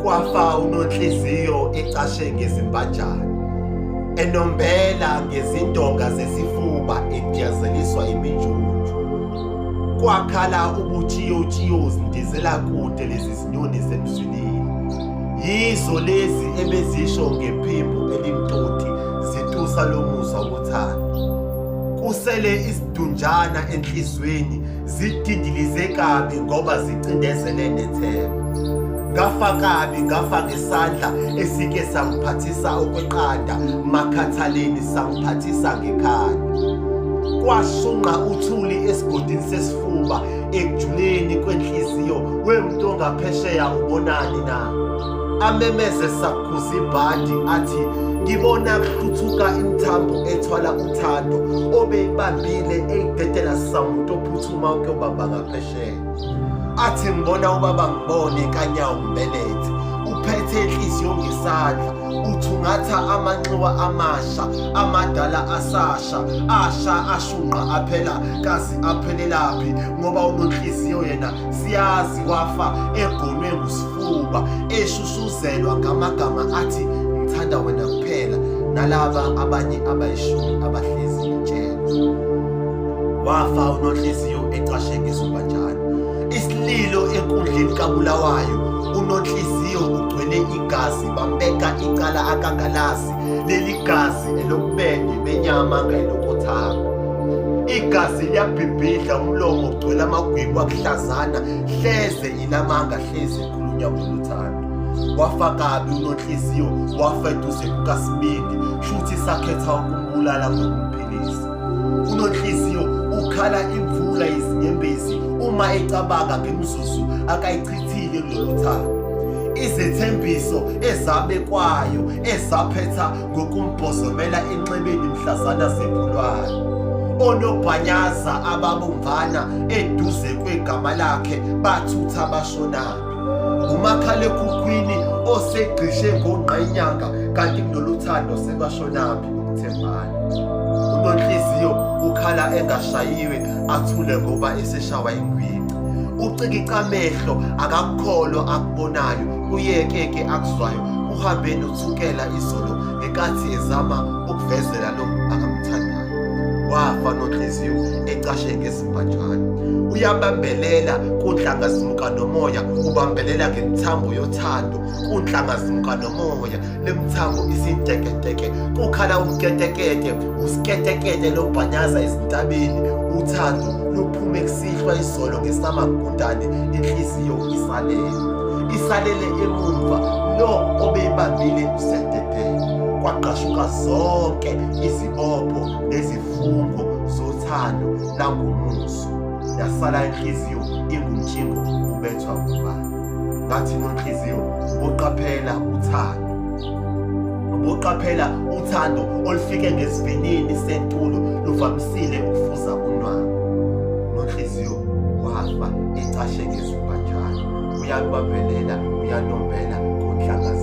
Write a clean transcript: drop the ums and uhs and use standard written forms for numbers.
kwafa uNonhliziyo ecashe ngezimbanjana, enombela ngezindonga zesifuba ediyazeliswa iminjunju. Kwakhala ubuthiyo zindizela kude lezi zinyoni zemzwilini. Yizo lezi ebezisho ngephimbo elimtoti zitusa lomuzwa wothando. Kusele isidunjana enhlizweni zidindilize kabi ngoba zicindezele nethemba. Ngafa kabi, ngafa ngesandla esike sangiphathisa okweqanda, makhathaleni sangiphathisa ngekhanda. Kwashunqa uthuli esigodini sesifuba ekujuleni kwenhliziyo, wemuntu ongaphesheya ubonani na? Amemeze sakhuza ibhandi athi ngibona kuhluthuka imithambo ethwala uthando, obeyibambile eyidedela samuntu ophuthuma ukuyobamba ngaphesheya. Athi ngibona ubaba ngibone kanyawo mbelethi, uphethe inhliziyo ngesandla, uthungatha amanxiwa amasha, amadala asha ashunqa aphela, kazi aphelelaphi ngoba uNonhliziyo yena siyazi wafa egonwe ngusifuba, eshushuzelwa ngamagama athi ngithanda wena kuphela, nalaba abanye abayishumi abahlezi intshelo. Wafa uNonhliziyo ecashe ngezimbanjana. Isililo enkundleni kaBulawayo, uNonhliziyo ugcwele igazi, bambeka icala akangalazi, leli gazi elokubende benyama ngayilokothanga. Igazi liyabhibhidla, umlomo ugcwele amagwibu akuhlazana, hleze ilamanga, hleze khulunywa kuluthando. Wafa kabi uNonhliziyo, wafa eduze kukaSibindi, shuthi sakhetha ukumbulala ngokumphilisa. uNonhliziyo ukhala imvula izinyembezi uma ecabanga ngemzuzu akayichithile kulolu thando. Izethembiso ezabekwayo ezaphetha ngokumbhozomela enxebeni mhlazana zebulwayo. Onobhanyaza ababomvana eduze kwegama lakhe bathutha bashonaphi. Umakhalekhukhwini osegqishe ngongqayinyanga, kanti kulolu thando sebashonaphi ukuthembana. uNonhliziyo ukhala engashayiwe, athule ngoba eseshawa ingwini. Ucikica amehlo, akakholwa akubonayo, uyeke-ke akuzwayo, uhambeni uthukela izolo ngenkathi ezama ukuvezela lo akamthandayo. Wafa uNonhliziyo ecashe ngezimbanjana. Uyabambelela kunhlanga zimuka nomoya, ubambelela ngemithambo yothando kunhlanga zimuka nomoya, lemithambo isinteketeke. Kukhala umketekete, usiketekete lobhanyaza ezintabeni, uthando luphume kusihlwa izolo ngesamagundane, inhliziyo isalele emumva, lo obeyibambile usededele. Kwaqashuka zonke izibopho nezifungo zothando langumuso, yasala inhliziyo ingumtshingo ubethwa ngubani. Ngathi uNonhliziyo uboqaphela uthando olufike ngesivinini sentulo, luvamisile ukufuza unwango. uNonhliziyo wafa ecashe ngezimbanjana. Uyabambelela, uyanombela kunhlanga